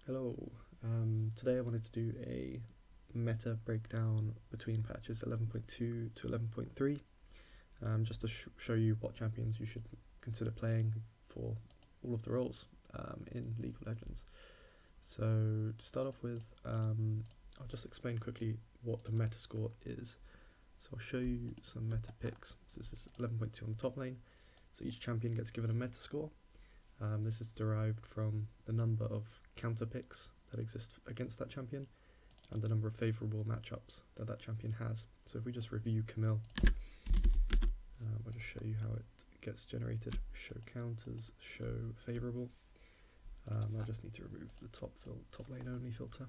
Hello. Today I wanted to do a meta breakdown between patches 11.2 to 11.3, just to show you what champions you should consider playing for all of the roles in League of Legends. So to start off with, I'll just explain quickly what the meta score is. So I'll show you some meta picks. So this is 11.2 on the top lane. So each champion gets given a meta score. This is derived from the number of counter picks that exist against that champion and the number of favourable matchups that that champion has. So if we just review Camille, I'll just show you how it gets generated. Show counters, show favourable. I just need to remove the top lane only filter.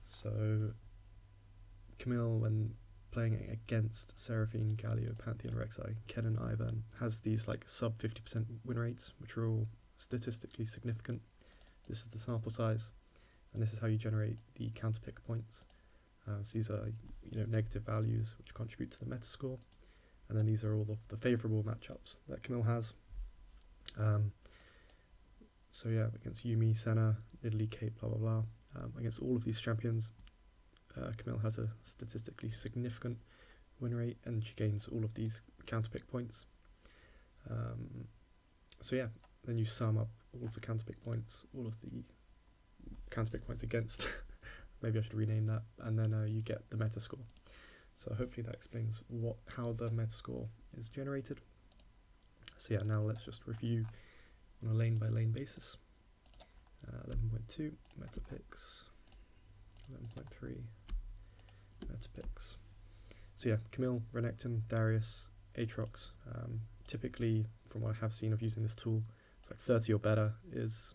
So Camille, when playing against Seraphine, Galio, Pantheon, Rek'Sai, Ken and Ivern, has these like sub 50% win rates, which are all statistically significant. This is the sample size, and this is how you generate the counter pick points. So these are negative values which contribute to the meta score, and then these are all of the favourable matchups that Camille has. So yeah, against Yuumi, Senna, Nidalee, Kate, blah blah blah. Against all of these champions, Camille has a statistically significant win rate, and she gains all of these counter pick points. So yeah, then you sum up all of the counter pick points, all of the counter pick points against. Maybe I should rename that, and then you get the meta score. So hopefully that explains how the meta score is generated. So yeah, now let's just review on a lane by lane basis. 11.2 meta picks, 11.3 meta picks. So yeah, Camille, Renekton, Darius, Aatrox. Typically, from what I have seen of using this tool, it's like 30 or better is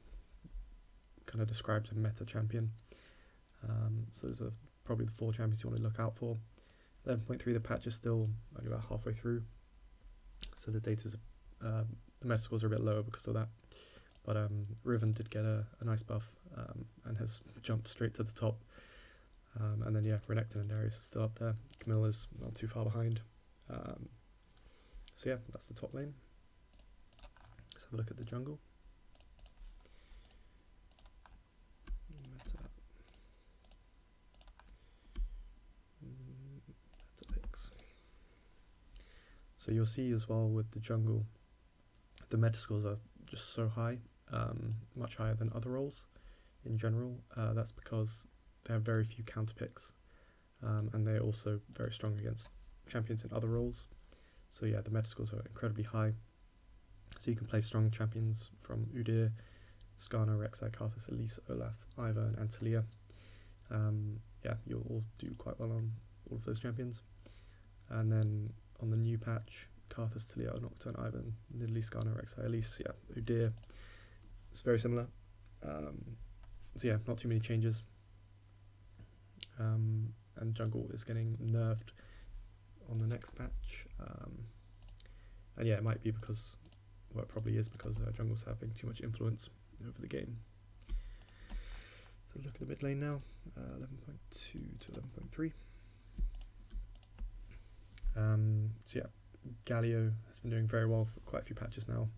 kind of describes a meta champion. So those are probably the 4 champions you want to look out for. 11.3, the patch is still only about halfway through, so the data's the meta scores are a bit lower because of that. But Riven did get a nice buff and has jumped straight to the top. And then yeah, Renekton and Darius is still up there. Camille is not too far behind. So yeah, that's the top lane. Let's have a look at the jungle. Meta picks. So you'll see as well with the jungle, the meta scores are just so high, much higher than other roles in general. That's because they have very few counter picks, and they're also very strong against champions in other roles. So yeah, the meta scores are incredibly high. So you can play strong champions from Udyr, Skarner, Rek'Sai, Karthus, Elise, Olaf, Ivern, and Talia. Yeah, you'll all do quite well on all of those champions. And then on the new patch, Karthus, Talia, Nocturne, Ivern, Nidalee, Skarner, Rek'Sai, Elise, yeah, Udyr. It's very similar. So yeah, not too many changes. And jungle is getting nerfed on the next patch. And yeah, it might be because, well, it probably is because jungle's having too much influence over the game. So look at the mid lane now, 11.2 to 11.3. So yeah, Galio has been doing very well for quite a few patches now,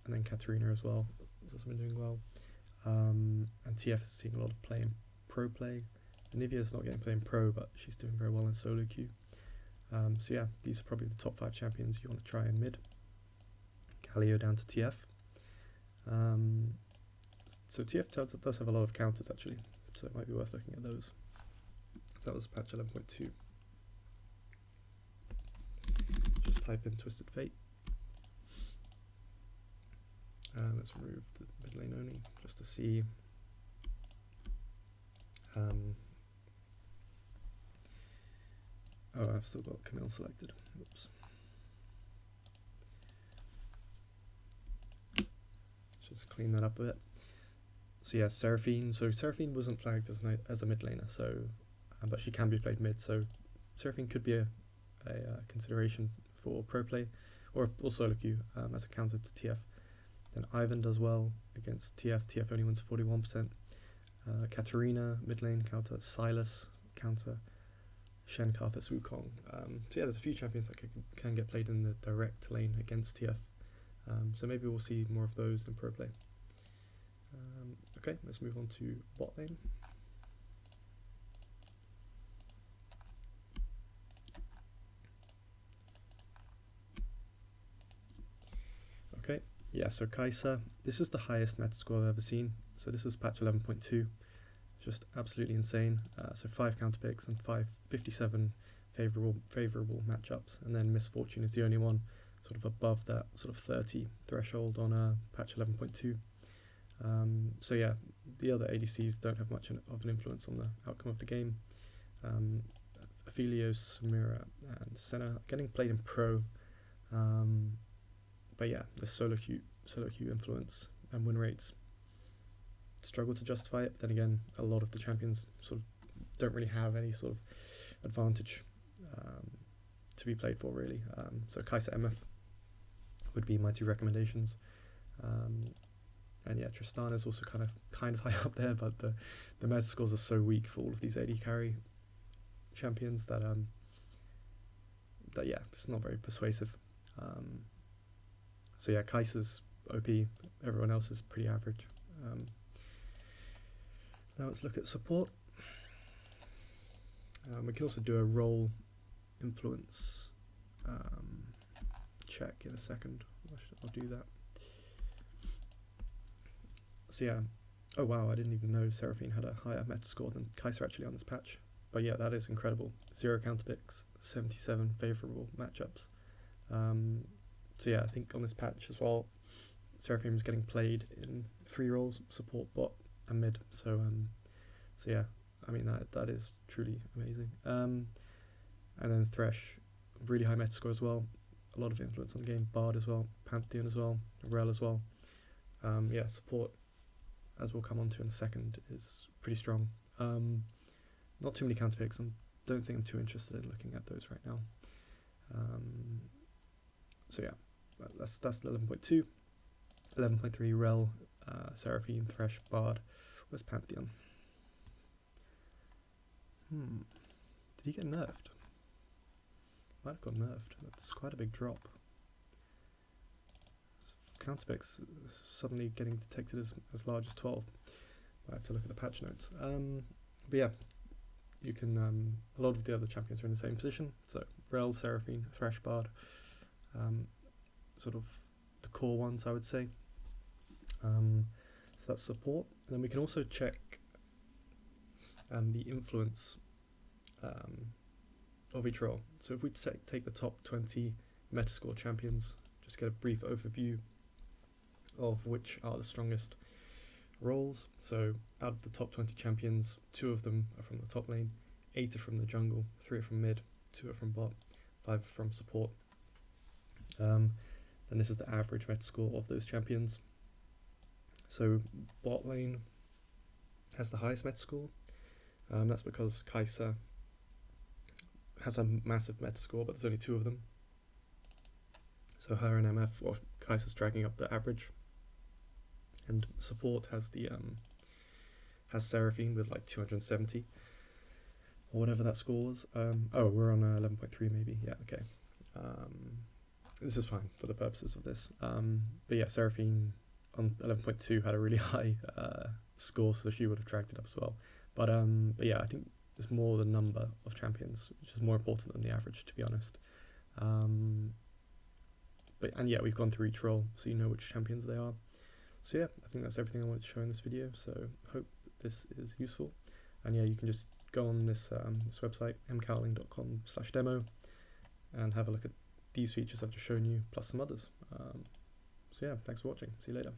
and then Katarina as well has also been doing well. And TF is seeing a lot of pro play. Nivea's not getting playing pro, but she's doing very well in solo queue. So yeah, these are probably the top 5 champions you want to try in mid. Galio down to TF. So TF does have a lot of counters actually, so it might be worth looking at those. So that was patch 11.2. Just type in Twisted Fate. Let's remove the mid lane only just to see. Oh, I've still got Camille selected. Whoops. Just clean that up a bit. So yeah, Seraphine. So Seraphine wasn't flagged as a mid laner, so but she can be played mid. So Seraphine could be a consideration for pro play or solo queue as a counter to TF. Then Ivern does well against TF. TF only wins 41%. Katarina mid lane counter. Silas counter. Shen, Karthus, Wukong. So yeah, there's a few champions that can get played in the direct lane against TF. So maybe we'll see more of those in pro play. Okay, let's move on to bot lane. Okay, yeah, so Kaiser, this is the highest meta score I've ever seen. So this was patch 11.2, just absolutely insane. So 5 counter picks and 57 favorable matchups, and then Misfortune is the only one sort of above that sort of 30 threshold on patch 11.2. So yeah, the other ADCs don't have much of an influence on the outcome of the game. Aphelios, Samira, and Senna getting played in pro. But yeah, the solo queue influence and win rates struggle to justify it. But then again, a lot of the champions sort of don't really have any sort of advantage to be played for, really. So Kaiser MF would be my 2 recommendations. And yeah, Tristana is also kind of high up there, but the meta scores are so weak for all of these AD carry champions that yeah, it's not very persuasive. So yeah, Kaiser's OP, everyone else is pretty average. Now let's look at support. We can also do a role influence check in a second. I'll do that. So yeah, oh wow, I didn't even know Seraphine had a higher meta score than Kaiser actually on this patch. But yeah, that is incredible. 0 counter picks, 77 favourable matchups. So yeah, I think on this patch as well, Seraphine was getting played in 3 roles: support, bot, and mid. So yeah, I mean that is truly amazing. And then Thresh, really high meta score as well. A lot of influence on the game. Bard as well, Pantheon as well, Rel as well. Yeah, support, as we'll come on to in a second, is pretty strong. Not too many counter picks. I don't think I'm too interested in looking at those right now. So yeah, that's 11.2. 11.3 Rel, Seraphine, Thresh, Bard. Where's Pantheon? Did he get nerfed? Might have got nerfed. That's quite a big drop. Counter picks suddenly getting detected as large as 12. I have to look at the patch notes. But yeah, you can. A lot of the other champions are in the same position. So Rel, Seraphine, Thresh, Bard, sort of the core ones, I would say. So that's support. And then we can also check the influence of each role. So if we take the top 20 Metascore champions, just get a brief overview of which are the strongest roles. So out of the top 20 champions, 2 of them are from the top lane, 8 are from the jungle, 3 are from mid, 2 are from bot, 5 are from support. Then this is the average meta score of those champions. So bot lane has the highest meta score. That's because Kaiser has a massive meta score, but there's only 2 of them. So her and MF, well, Kaiser's dragging up the average. And support has the has Seraphine with like 270 or whatever that score was. Oh, we're on 11.3 maybe. Yeah, okay. This is fine for the purposes of this. But yeah, Seraphine on 11.2 had a really high score, so she would have dragged it up as well. But yeah, I think it's more the number of champions, which is more important than the average, to be honest. And yeah, we've gone through each role, so you know which champions they are. So yeah, I think that's everything I wanted to show in this video. So hope this is useful. And yeah, you can just go on this this website, mcowling.com/demo, and have a look at these features I've just shown you, plus some others. So yeah, thanks for watching. See you later.